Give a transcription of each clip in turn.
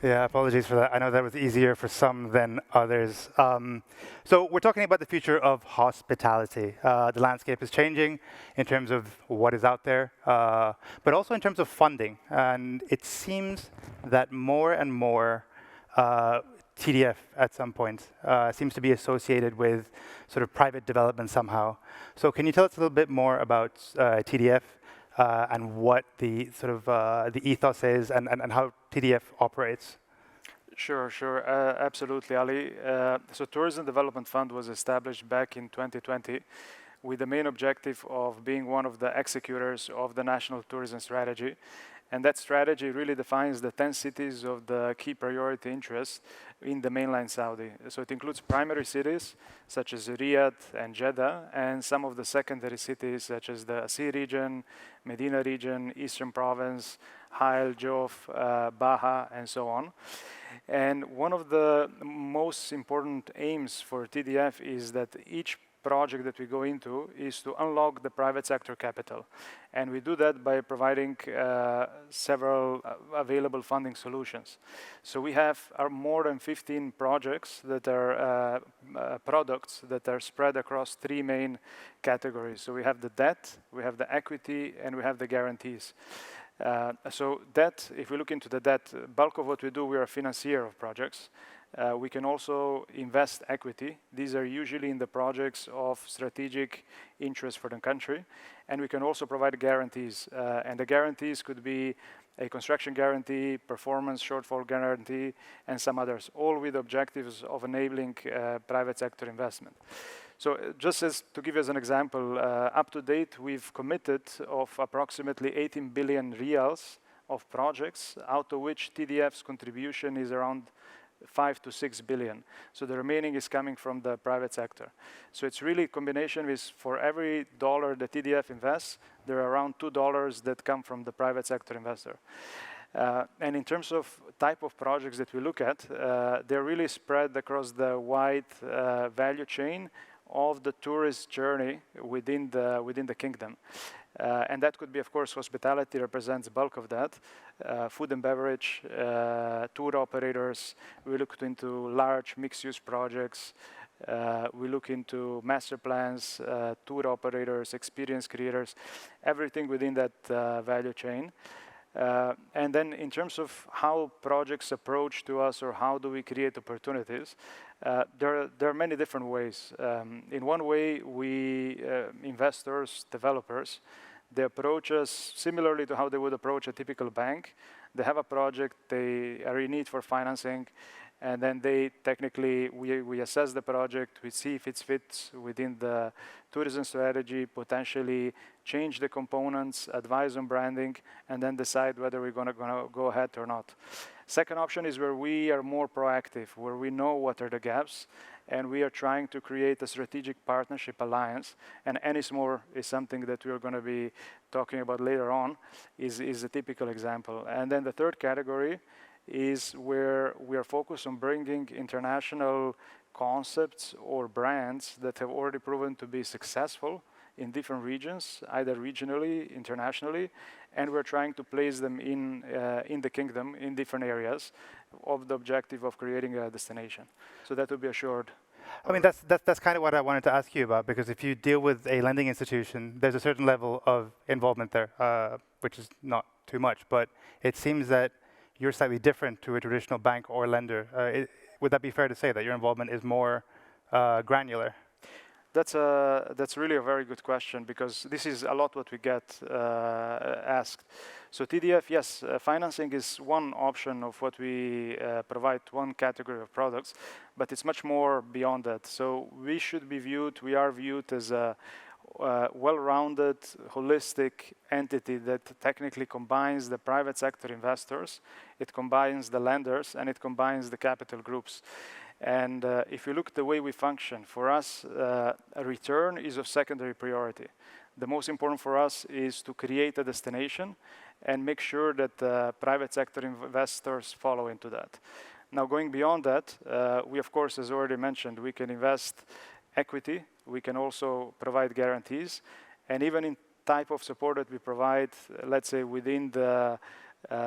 Yeah, apologies for that. I know that was easier for some than others. So we're talking about the future of hospitality. The landscape is changing in terms of what is out there, but also in terms of funding. And it seems that more and more TDF at some point seems to be associated with sort of private development somehow. So can you tell us a little bit more about TDF and what the sort of the ethos is and how TDF operates? Sure, absolutely, Ali. So Tourism Development Fund was established back in 2020 with the main objective of being one of the executors of the National Tourism Strategy. And that strategy really defines the 10 cities of the key priority interests in the mainland Saudi. So it includes primary cities such as Riyadh and Jeddah, and some of the secondary cities such as the Asi region, Medina region, Eastern Province, Hail, Jof, Baha, and so on. And one of the most important aims for TDF is that each project that we go into is to unlock the private sector capital. And we do that by providing several available funding solutions. So we have more than 15 projects that are products that are spread across three main categories. So we have the debt, we have the equity, and we have the guarantees. So debt, if we look into the debt, bulk of what we do, we are a financier of projects. We can also invest equity. These are usually in the projects of strategic interest for the country. And we can also provide guarantees. And the guarantees could be a construction guarantee, performance shortfall guarantee, and some others, all with objectives of enabling private sector investment. So just as to give you as an example, up to date, we've committed of approximately 18 billion riyals of projects, out of which TDF's contribution is around 5 to 6 billion. So the remaining is coming from the private sector. So it's really a combination with, for every dollar that TDF invests, there are around $2 that come from the private sector investor. And in terms of type of projects that we look at, they're really spread across the wide value chain of the tourist journey within the kingdom. And that could be, of course, hospitality represents the bulk of that. Food and beverage, tour operators. We looked into large mixed-use projects. We look into master plans, tour operators, experience creators, everything within that value chain. And then in terms of how projects approach to us or how do we create opportunities, there are many different ways. In one way, we, investors, developers, they approach us similarly to how they would approach a typical bank. They have a project, they are in need for financing, and then they technically, we assess the project, we see if it fits within the tourism strategy, potentially change the components, advise on branding, and then decide whether we're gonna go ahead or not. Second option is where we are more proactive, where we know what are the gaps, and we are trying to create a strategic partnership alliance. And Ennismore is something that we are going to be talking about later on, is a typical example. And then the third category is where we are focused on bringing international concepts or brands that have already proven to be successful in different regions, either regionally, internationally, and we're trying to place them in the kingdom in different areas of the objective of creating a destination. So that would be assured. I mean, that's kind of what I wanted to ask you about, because if you deal with a lending institution, there's a certain level of involvement there, which is not too much, but it seems that you're slightly different to a traditional bank or lender. Would that be fair to say that your involvement is more granular? That's really a very good question, because this is a lot what we get asked. So TDF, yes, financing is one option of what we provide, one category of products, but it's much more beyond that. So we are viewed as a well-rounded, holistic entity that technically combines the private sector investors, it combines the lenders, and it combines the capital groups. And if you look at the way we function, for us, a return is of secondary priority. The most important for us is to create a destination and make sure that private sector investors follow into that. Now, going beyond that, we, of course, as already mentioned, we can invest equity. We can also provide guarantees. And even in type of support that we provide, let's say within the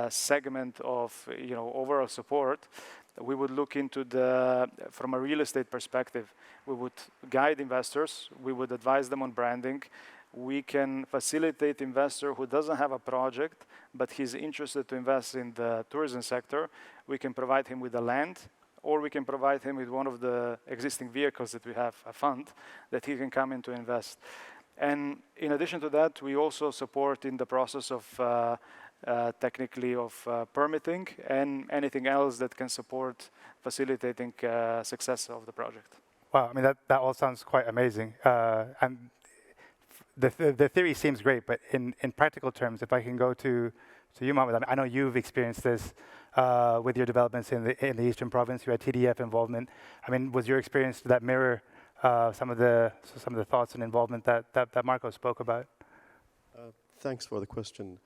segment of overall support, we would look into from a real estate perspective, we would guide investors, we would advise them on branding. We can facilitate investor who doesn't have a project, but he's interested to invest in the tourism sector. We can provide him with the land, or we can provide him with one of the existing vehicles that we have, a fund, that he can come in to invest. And in addition to that, we also support in the process of technically of permitting and anything else that can support facilitating success of the project. Wow, I mean, that all sounds quite amazing. And the theory seems great, but in practical terms, if I can go to you, Mohammed, I know you've experienced this with your developments in the Eastern Province. You had TDF involvement. I mean, was your experience, did that mirror some of the thoughts and involvement that Marko spoke about? Thanks for the question.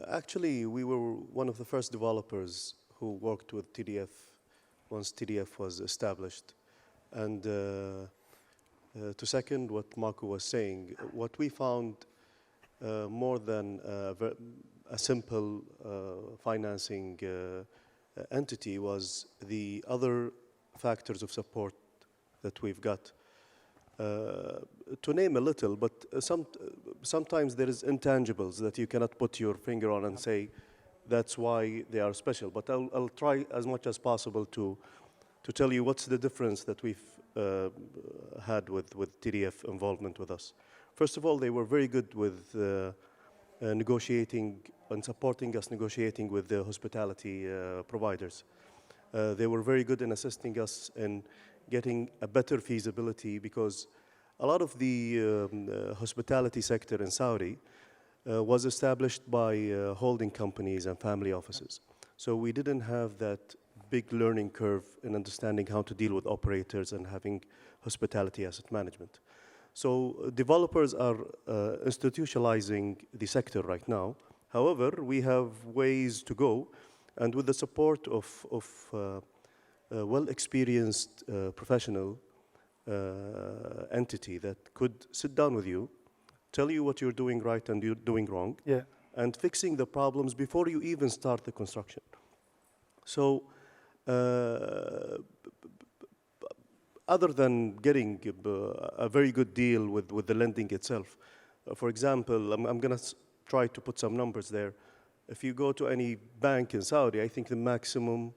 Actually, we were one of the first developers who worked with TDF once TDF was established. And to second what Marko was saying, what we found more than a simple financing entity was the other factors of support that we've got. To name a little, but sometimes there is intangibles that you cannot put your finger on and say that's why they are special. But I'll try as much as possible to tell you what's the difference that we've had with TDF involvement with us. First of all, they were very good with negotiating and supporting us negotiating with the hospitality providers. They were very good in assisting us in getting a better feasibility, because a lot of the hospitality sector in Saudi was established by holding companies and family offices. So we didn't have that big learning curve in understanding how to deal with operators and having hospitality asset management. So developers are institutionalizing the sector right now. However, we have ways to go, and with the support of well-experienced professional entity that could sit down with you, tell you what you're doing right and you're doing wrong, and fixing the problems before you even start the construction. So other than getting a very good deal with the lending itself, for example, I'm going to try to put some numbers there. If you go to any bank in Saudi, I think the maximum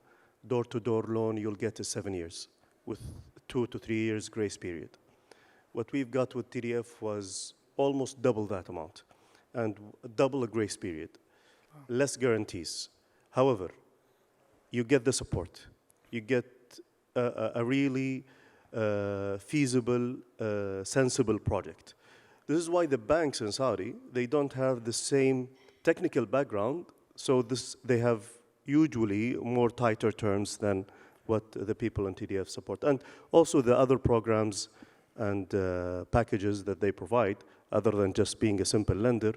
door-to-door loan you'll get is 7 years, with 2 to 3 years grace period. What we've got with TDF was almost double that amount, and double a grace period, less guarantees. However, you get the support. You get a really feasible, sensible project. This is why the banks in Saudi, they don't have the same technical background, so they have usually more tighter terms than what the people in TDF support. And also the other programs and packages that they provide, other than just being a simple lender.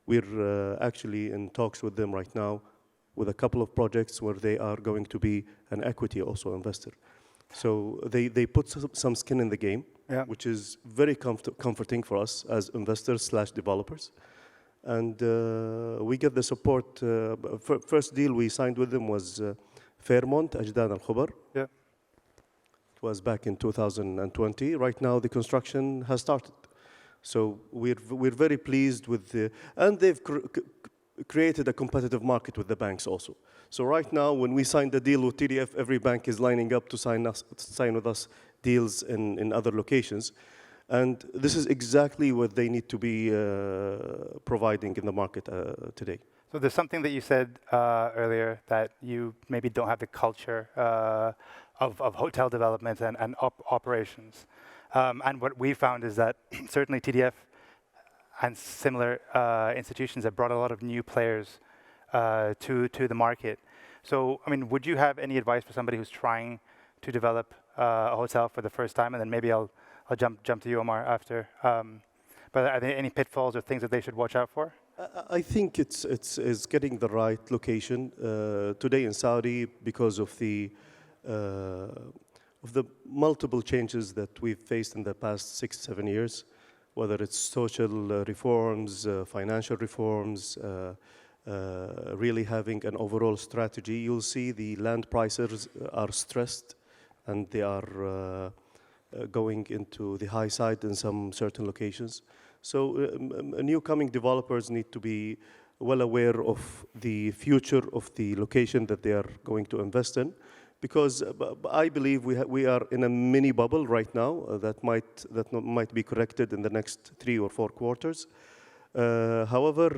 We're actually in talks with them right now with a couple of projects where they are going to be an equity also investor. So they put some skin in the game, which is very comforting for us as investors/developers. And we get the support. First deal we signed with them was Fairmont, Ajdan al-Khubar. It was back in 2020. Right now, the construction has started. So we're very pleased with and they've created a competitive market with the banks also. So right now, when we signed the deal with TDF, every bank is lining up to sign with us deals in other locations. And this is exactly what they need to be providing in the market today. So there's something that you said earlier, that you maybe don't have the culture of hotel development and operations. And what we found is that certainly TDF and similar institutions have brought a lot of new players to the market. So, I mean, would you have any advice for somebody who's trying to develop a hotel for the first time? And then maybe I'll jump to you, Omar, after. But are there any pitfalls or things that they should watch out for? I think it's getting the right location today in Saudi, because of the multiple changes that we've faced in the past 6-7 years, whether it's social reforms, financial reforms, really having an overall strategy, you'll see the land prices are stressed and they are going into the high side in some certain locations. So new coming developers need to be well aware of the future of the location that they are going to invest in, because I believe we are in a mini bubble right now that might be corrected in the next 3 or 4 quarters. However,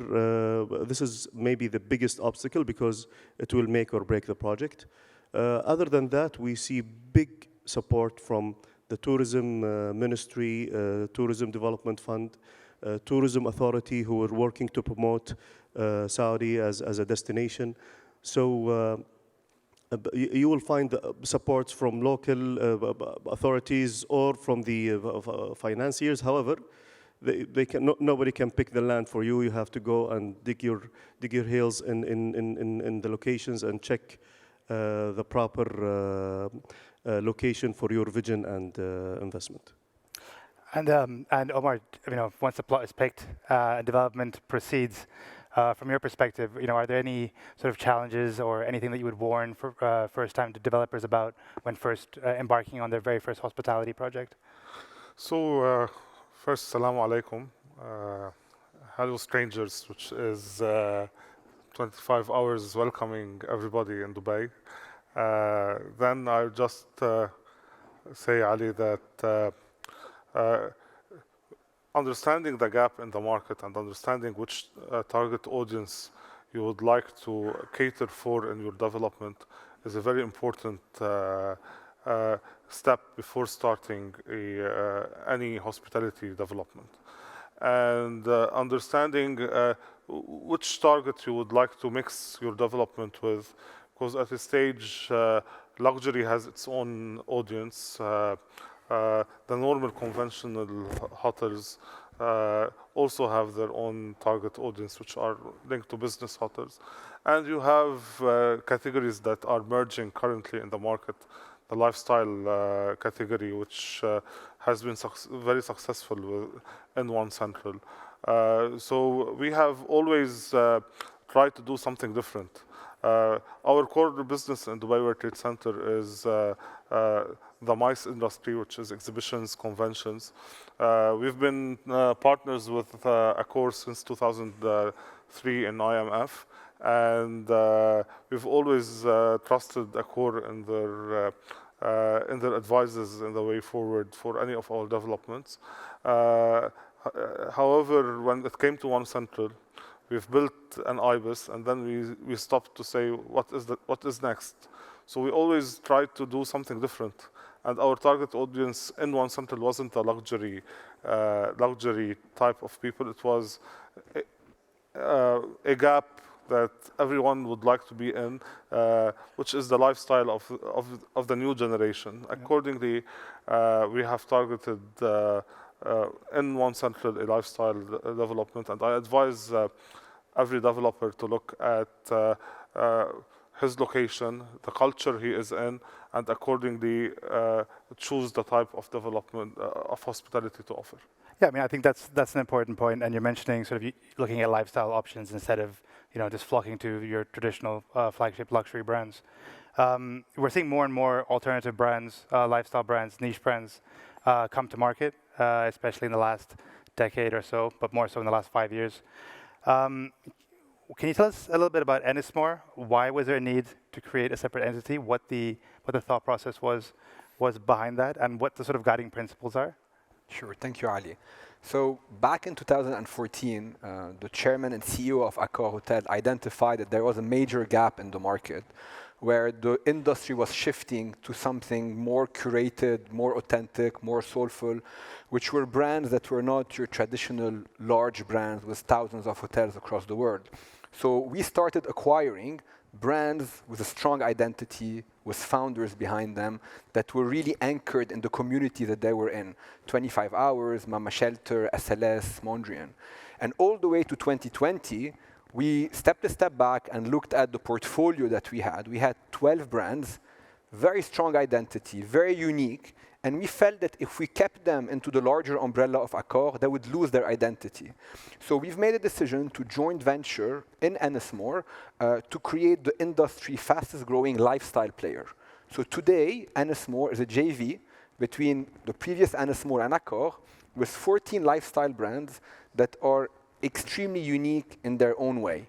this is maybe the biggest obstacle because it will make or break the project. Other than that, we see big support from the Tourism Ministry, Tourism Development Fund, Tourism Authority, who are working to promote Saudi as a destination. So you will find supports from local authorities or from the financiers. However, nobody can pick the land for you. You have to go and dig your heels in the locations and check the proper location for your vision and investment. And Omar, once the plot is picked and development proceeds, from your perspective, are there any sort of challenges or anything that you would warn for first-time developers about when first embarking on their very first hospitality project? So, first, Assalamu alaikum. Hello, strangers, which is 25 hours welcoming everybody in Dubai. Then I'll just say, Ali, that understanding the gap in the market and understanding which target audience you would like to cater for in your development is a very important step before starting any hospitality development. And understanding which target you would like to mix your development with, because at this stage, luxury has its own audience. The normal conventional hotels also have their own target audience, which are linked to business hotels. And you have categories that are merging currently in the market. The lifestyle category, which has been very successful in One Central. So we have always tried to do something different. Our core business in Dubai World Trade Center is the MICE industry, which is exhibitions, conventions. We've been partners with Accor since 2003 in IMF, and we've always trusted Accor in their advices in the way forward for any of our developments. However, when it came to One Central, we've built an IBIS, and then we stopped to say, what is next? So we always tried to do something different. And our target audience in One Central wasn't a luxury type of people. It was a gap that everyone would like to be in, which is the lifestyle of the new generation. Yeah. Accordingly, we have targeted in One Central a lifestyle development, and I advise every developer to look at his location, the culture he is in, and accordingly choose the type of development of hospitality to offer. Yeah, I mean, I think that's an important point, and you're mentioning sort of looking at lifestyle options instead of just flocking to your traditional flagship luxury brands. We're seeing more and more alternative brands, lifestyle brands, niche brands come to market, especially in the last decade or so, but more so in the last 5 years. Can you tell us a little bit about Ennismore? Why was there a need to create a separate entity? What the thought process was behind that, and what the sort of guiding principles are? Sure, thank you, Ali. So back in 2014, the chairman and CEO of Accor Hotel identified that there was a major gap in the market where the industry was shifting to something more curated, more authentic, more soulful, which were brands that were not your traditional large brands with thousands of hotels across the world. So we started acquiring brands with a strong identity, with founders behind them, that were really anchored in the community that they were in. 25 Hours, Mama Shelter, SLS, Mondrian. And all the way to 2020, we stepped a step back and looked at the portfolio that we had. We had 12 brands, very strong identity, very unique, And we felt that if we kept them into the larger umbrella of Accor, they would lose their identity. So we've made a decision to joint venture in Ennismore to create the industry fastest growing lifestyle player. So today, Ennismore is a JV between the previous Ennismore and Accor with 14 lifestyle brands that are extremely unique in their own way.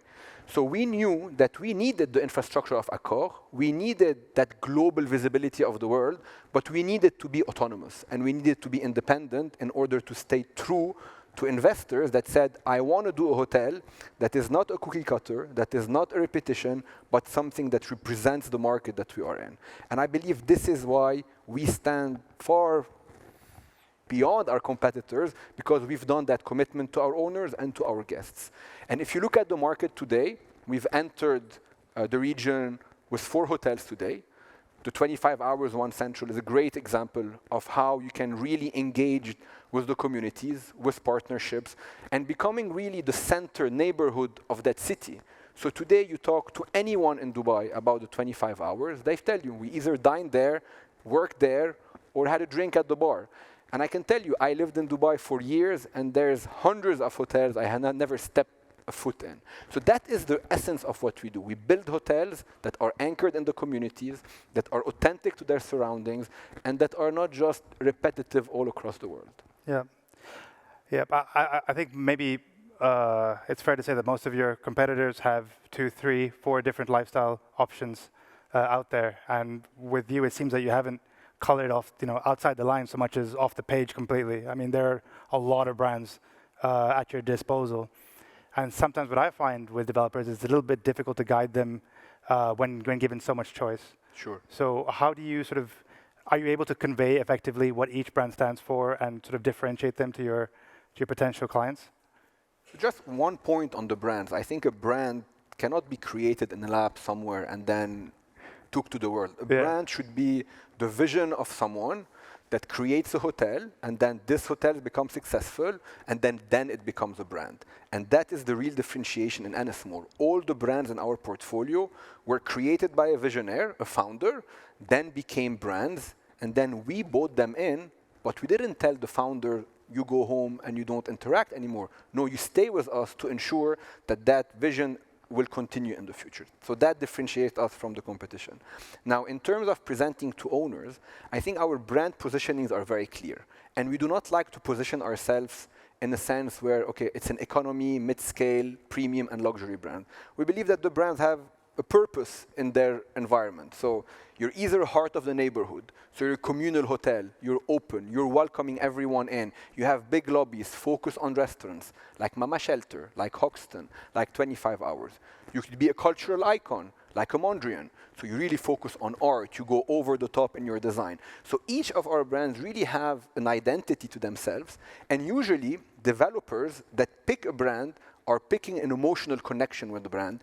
So we knew that we needed the infrastructure of Accor, we needed that global visibility of the world, but we needed to be autonomous and we needed to be independent in order to stay true to investors that said, I want to do a hotel that is not a cookie cutter, that is not a repetition, but something that represents the market that we are in. And I believe this is why we stand far beyond our competitors, because we've done that commitment to our owners and to our guests. And if you look at the market today, we've entered the region with 4 hotels today. The 25 Hours One Central is a great example of how you can really engage with the communities, with partnerships, and becoming really the center neighborhood of that city. So today you talk to anyone in Dubai about the 25 hours, they tell you we either dined there, worked there, or had a drink at the bar. And I can tell you, I lived in Dubai for years, and there's hundreds of hotels I had never stepped a foot in. So that is the essence of what we do. We build hotels that are anchored in the communities, that are authentic to their surroundings, and that are not just repetitive all across the world. Yeah. Yeah, I think maybe it's fair to say that most of your competitors have 2, 3, 4 different lifestyle options out there. And with you, it seems that you haven't colored off, outside the line so much as off the page completely. I mean, there are a lot of brands at your disposal. And sometimes what I find with developers is it's a little bit difficult to guide them when given so much choice. Sure. So how do you are you able to convey effectively what each brand stands for and sort of differentiate them to your potential clients? Just one point on the brands. I think a brand cannot be created in a lab somewhere and then took to the world. A brand should be the vision of someone that creates a hotel, and then this hotel becomes successful, and then it becomes a brand. And that is the real differentiation in Ennismore. All the brands in our portfolio were created by a visionaire, a founder, then became brands, and then we bought them in, but we didn't tell the founder, you go home and you don't interact anymore. No, you stay with us to ensure that that vision will continue in the future. So that differentiates us from the competition. Now, in terms of presenting to owners, I think our brand positionings are very clear. And we do not like to position ourselves in a sense where, okay, it's an economy, mid-scale, premium, and luxury brand. We believe that the brands have a purpose in their environment. So you're either heart of the neighborhood, so you're a communal hotel, you're open, you're welcoming everyone in, you have big lobbies, focus on restaurants, like Mama Shelter, like Hoxton, like 25 Hours. You could be a cultural icon, like a Mondrian. So you really focus on art, you go over the top in your design. So each of our brands really have an identity to themselves, and usually developers that pick a brand are picking an emotional connection with the brand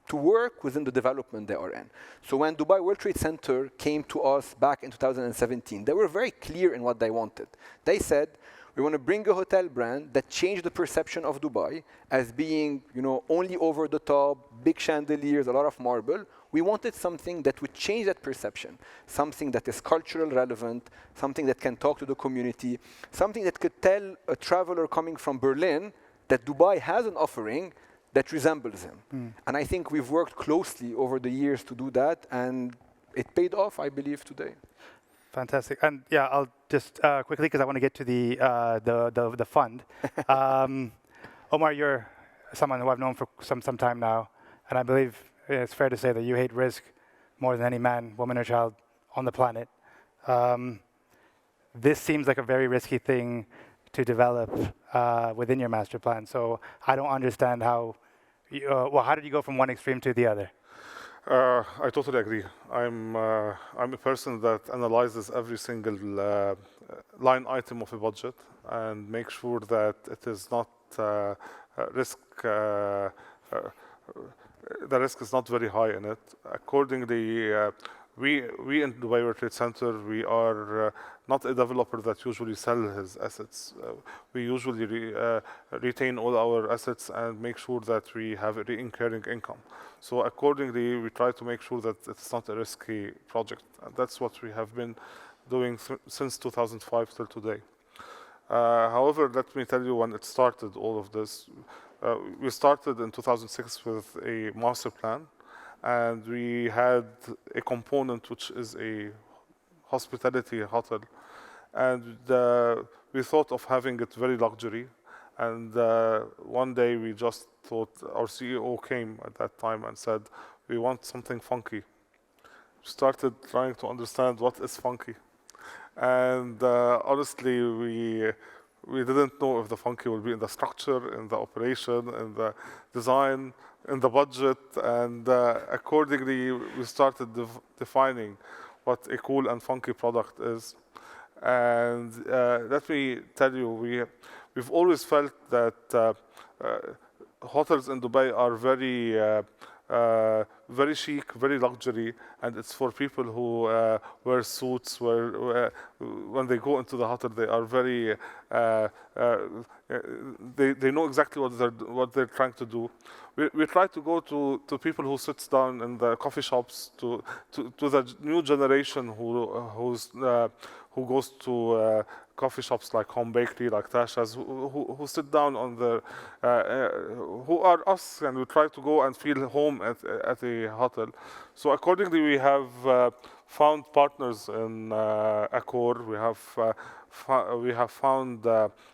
to work within the development they are in. So when Dubai World Trade Center came to us back in 2017, they were very clear in what they wanted. They said, we want to bring a hotel brand that changed the perception of Dubai as being, only over the top, big chandeliers, a lot of marble. We wanted something that would change that perception, something that is cultural relevant, something that can talk to the community, something that could tell a traveler coming from Berlin that Dubai has an offering that resembles him. And I think we've worked closely over the years to do that, and it paid off, I believe, today. Fantastic. And yeah, I'll just quickly, because I want to get to the fund. Omar, you're someone who I've known for some time now, and I believe it's fair to say that you hate risk more than any man, woman, or child on the planet. This seems like a very risky thing to develop within your master plan. So I don't understand how did you go from one extreme to the other? I totally agree. I'm a person that analyzes every single line item of a budget and make sure that it is not risk. The risk is not very high in it. Accordingly, we in Dubai World Trade Center, we are not a developer that usually sell his assets. We usually retain all our assets and make sure that we have a recurring income. So accordingly, we try to make sure that it's not a risky project. And that's what we have been doing since 2005 till today. However, let me tell you when it started, all of this. We started in 2006 with a master plan, and we had a component which is a hospitality hotel. And we thought of having it very luxury. And one day we just thought, our CEO came at that time and said, we want something funky. Started trying to understand what is funky. And honestly, we didn't know if the funky will be in the structure, in the operation, in the design, in the budget. And accordingly, we started defining what a cool and funky product is. And let me tell you, we've always felt that hotels in Dubai are very chic, very luxury, and it's for people who wear suits. When they go into the hotel, they are very. They know exactly what they're trying to do. We try to go to people who sits down in the coffee shops, to the new generation who goes to coffee shops like Home Bakery, like Tasha's, who sit down on the, who are us, and we try to go and feel home at a hotel. So accordingly, we have found partners in Accor. We have found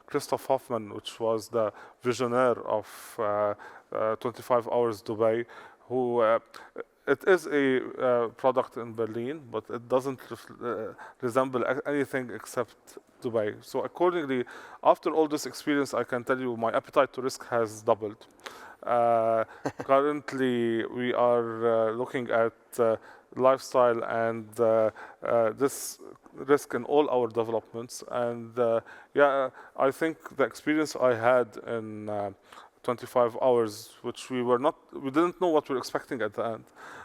Christoph Hoffman, which was the visionaire of 25 Hours Dubai, who it is a product in Berlin, but it doesn't resemble anything except Dubai. So accordingly, after all this experience, I can tell you my appetite to risk has doubled. Currently, we are looking at lifestyle and this risk in all our developments. And yeah, I think the experience I had in 25 hours, which we didn't know what we were expecting at the end.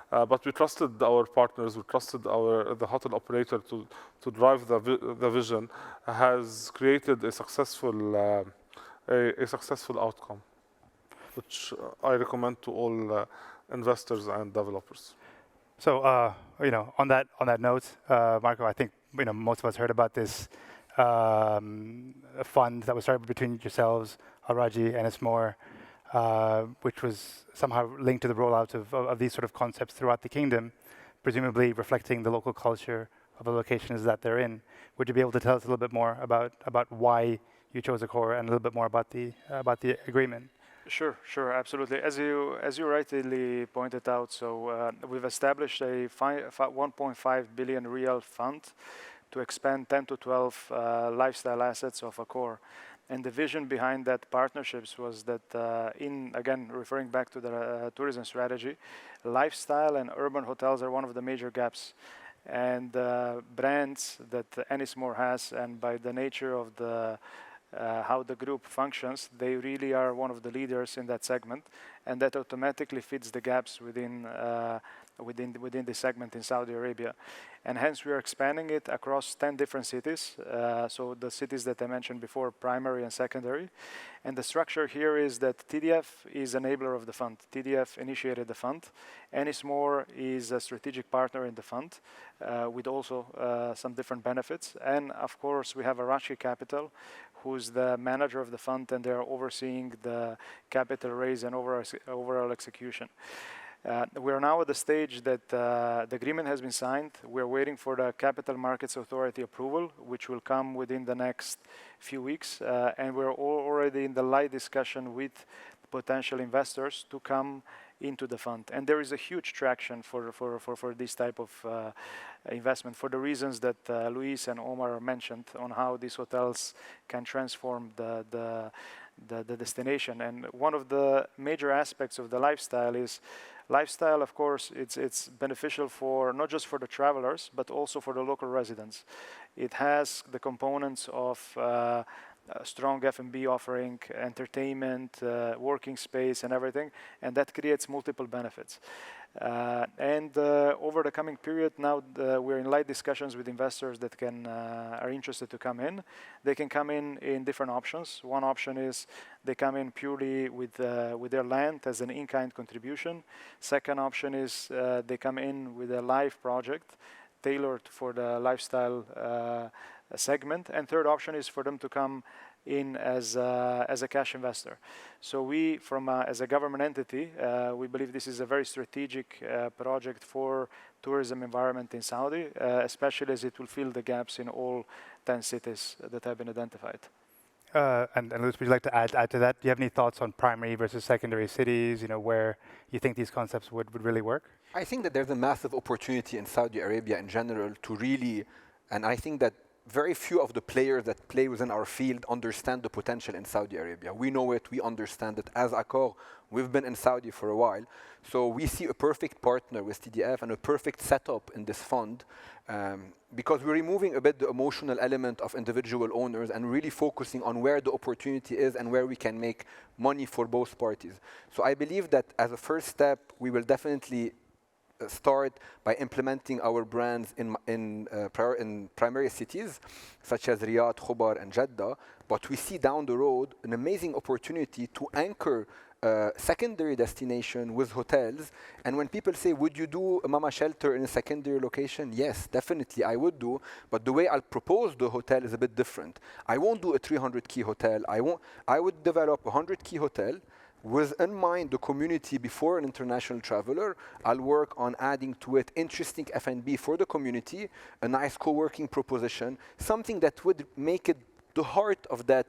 But we trusted our partners, we trusted the hotel operator to drive the vision, has created a successful outcome, which I recommend to all investors and developers. So, on that note, Marko, I think most of us heard about this fund that was started between yourselves, Al-Raji, Ennismore, which was somehow linked to the rollout of these sort of concepts throughout the kingdom, presumably reflecting the local culture of the locations that they're in. Would you be able to tell us a little bit more about why you chose Accor and a little bit more about the agreement? Sure, absolutely. As you rightly pointed out, so we've established a 1.5 billion real fund to expand 10 to 12 lifestyle assets of Accor. And the vision behind that partnerships was that, again, referring back to the tourism strategy, lifestyle and urban hotels are one of the major gaps. And brands that Ennismore has, and by the nature of how the group functions, they really are one of the leaders in that segment, and that automatically fits the gaps within the segment in Saudi Arabia. And hence we are expanding it across 10 different cities. So the cities that I mentioned before, primary and secondary. And the structure here is that TDF is enabler of the fund. TDF initiated the fund. Ennismore is a strategic partner in the fund with also some different benefits. And of course, we have Arashi Capital, who's the manager of the fund, and they're overseeing the capital raise and overall execution. We are now at the stage that the agreement has been signed. We're waiting for the Capital Markets Authority approval, which will come within the next few weeks. And we're already in the light discussion with potential investors to come into the fund. And there is a huge traction for this type of investment for the reasons that Luis and Omar mentioned on how these hotels can transform the destination. And one of the major aspects of the lifestyle is lifestyle, of course, it's beneficial for not just for the travelers, but also for the local residents. It has the components of strong F&B offering, entertainment, working space, and everything, and that creates multiple benefits. And over the coming period, now we're in light discussions with investors that are interested to come in. They can come in different options. One option is they come in purely with their land as an in-kind contribution. Second option is they come in with a live project. tailored for the lifestyle segment. And third option is for them to come in as a cash investor. So we, as a government entity, we believe this is a very strategic project for tourism environment in Saudi, especially as it will fill the gaps in all 10 cities that have been identified. And Luz, would you like to add to that? Do you have any thoughts on primary versus secondary cities, where you think these concepts would really work? I think that there's a massive opportunity in Saudi Arabia in general to really, and I think that very few of the players that play within our field understand the potential in Saudi Arabia. We know it, we understand it. As Accor, we've been in Saudi for a while. So we see a perfect partner with TDF and a perfect setup in this fund because we're removing a bit the emotional element of individual owners and really focusing on where the opportunity is and where we can make money for both parties. So I believe that as a first step, we will definitely start by implementing our brands in primary cities such as Riyadh, Khobar, and Jeddah. But we see down the road an amazing opportunity to anchor secondary destination with hotels. And when people say, would you do a mama shelter in a secondary location? Yes, definitely I would do. But the way I'll propose the hotel is a bit different. I won't do a 300-key hotel. I would develop a 100-key hotel. With in mind the community before an international traveler, I'll work on adding to it interesting F&B for the community, a nice co-working proposition, something that would make it the heart of that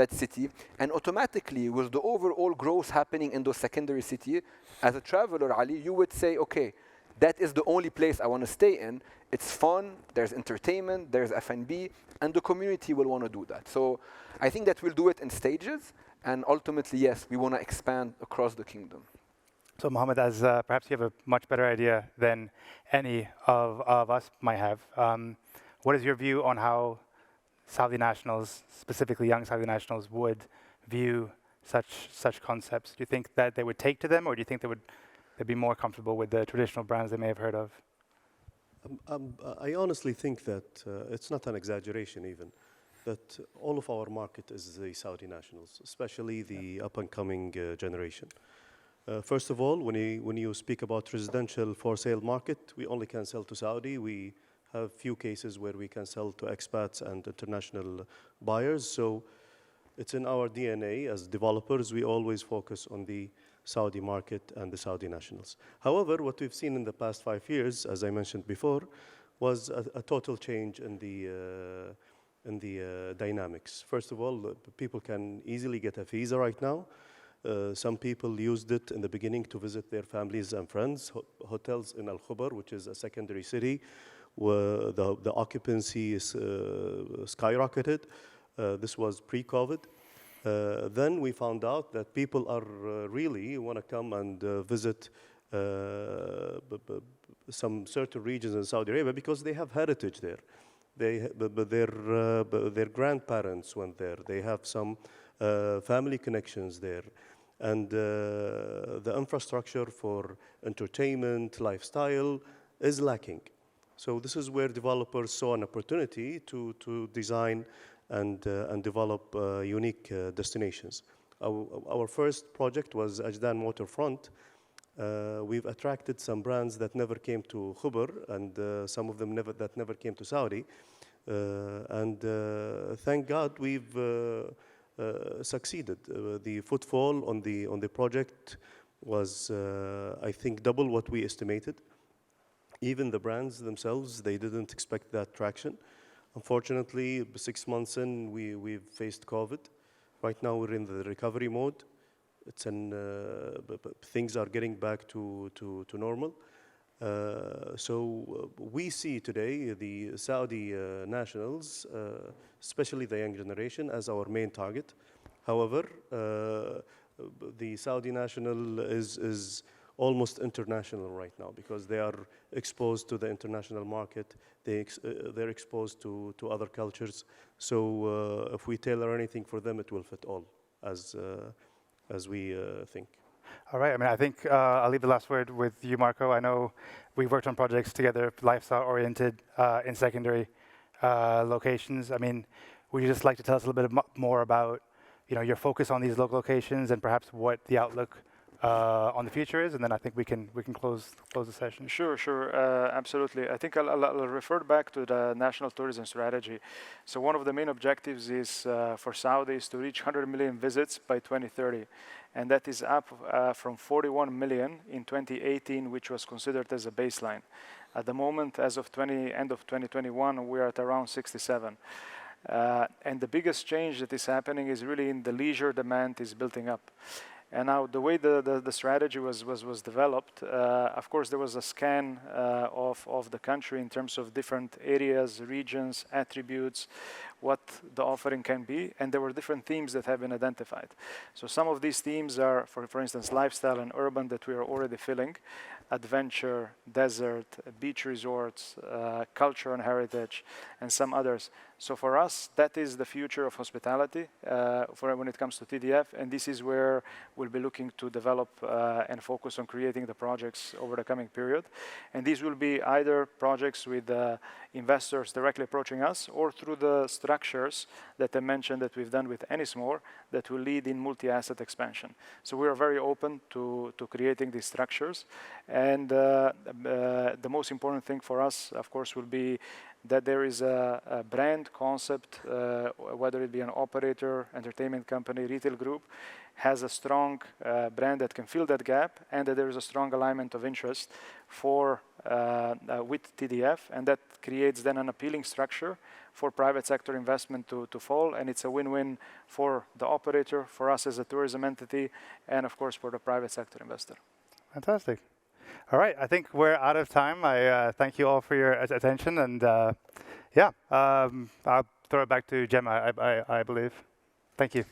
city. And automatically, with the overall growth happening in those secondary cities, as a traveler, Ali, you would say, okay, that is the only place I want to stay in. It's fun, there's entertainment, there's F&B, and the community will want to do that. So I think that we'll do it in stages. And ultimately, yes, we want to expand across the kingdom. So Mohammed, as perhaps you have a much better idea than any of us might have, what is your view on how Saudi nationals, specifically young Saudi nationals, would view such concepts? Do you think that they would take to them, or do you think they'd be more comfortable with the traditional brands they may have heard of? I honestly think that it's not an exaggeration even, that all of our market is the Saudi nationals, especially the up-and-coming generation. First of all, when you speak about residential for sale market, we only can sell to Saudi. We have few cases where we can sell to expats and international buyers. So it's in our DNA as developers. We always focus on the Saudi market and the Saudi nationals. However, what we've seen in the past 5 years, as I mentioned before, was a total change in the dynamics. First of all, people can easily get a visa right now. Some people used it in the beginning to visit their families and friends. Hotels in Al Khobar, which is a secondary city, where the occupancy is skyrocketed. This was pre-COVID. Then we found out that people are really want to come and visit some certain regions in Saudi Arabia because they have heritage there. Their grandparents went there. They have some family connections there. And the infrastructure for entertainment, lifestyle is lacking. So this is where developers saw an opportunity to design and develop unique destinations. Our first project was Ajdan Waterfront. We've attracted some brands that never came to Khobar, and some of them never came to Saudi. Thank God we've succeeded. The footfall on the project was, I think, double what we estimated. Even the brands themselves, they didn't expect that traction. Unfortunately, 6 months in, we've faced COVID. Right now, we're in the recovery mode. Things are getting back to normal. So we see today the Saudi nationals, especially the young generation, as our main target. However, the Saudi national is almost international right now because they are exposed to the international market. They're exposed to other cultures. So if we tailor anything for them, it will fit all as we think. All right. I mean, I think I'll leave the last word with you, Marko. I know we've worked on projects together, lifestyle-oriented in secondary locations. I mean, would you just like to tell us a little bit more about, your focus on these local locations and perhaps what the outlook on the future is, and then I think we can close the session. Sure, absolutely. I think I'll refer back to the national tourism strategy. So one of the main objectives is for Saudi is to reach 100 million visits by 2030, and that is up from 41 million in 2018, which was considered as a baseline. At the moment, as of end of 2021, we are at around 67. And the biggest change that is happening is really in the leisure demand is building up. And now the way the strategy was developed, of course, there was a scan of the country in terms of different areas, regions, attributes, what the offering can be, and there were different themes that have been identified. So some of these themes are, for instance, lifestyle and urban that we are already filling, adventure, desert, beach resorts, culture and heritage, and some others. So for us, that is the future of hospitality for when it comes to TDF, and this is where we'll be looking to develop and focus on creating the projects over the coming period. And these will be either projects with investors directly approaching us, or through the structures that I mentioned that we've done with Ennismore that will lead in multi-asset expansion. So we are very open to creating these structures. And the most important thing for us, of course, will be that there is a brand concept, whether it be an operator, entertainment company, retail group, has a strong brand that can fill that gap, and that there is a strong alignment of interest for with TDF, and that creates then an appealing structure for private sector investment to fall, and it's a win-win for the operator, for us as a tourism entity, and of course for the private sector investor. Fantastic. All right, I think we're out of time. I thank you all for your attention, and I'll throw it back to Gemma, I believe. Thank you.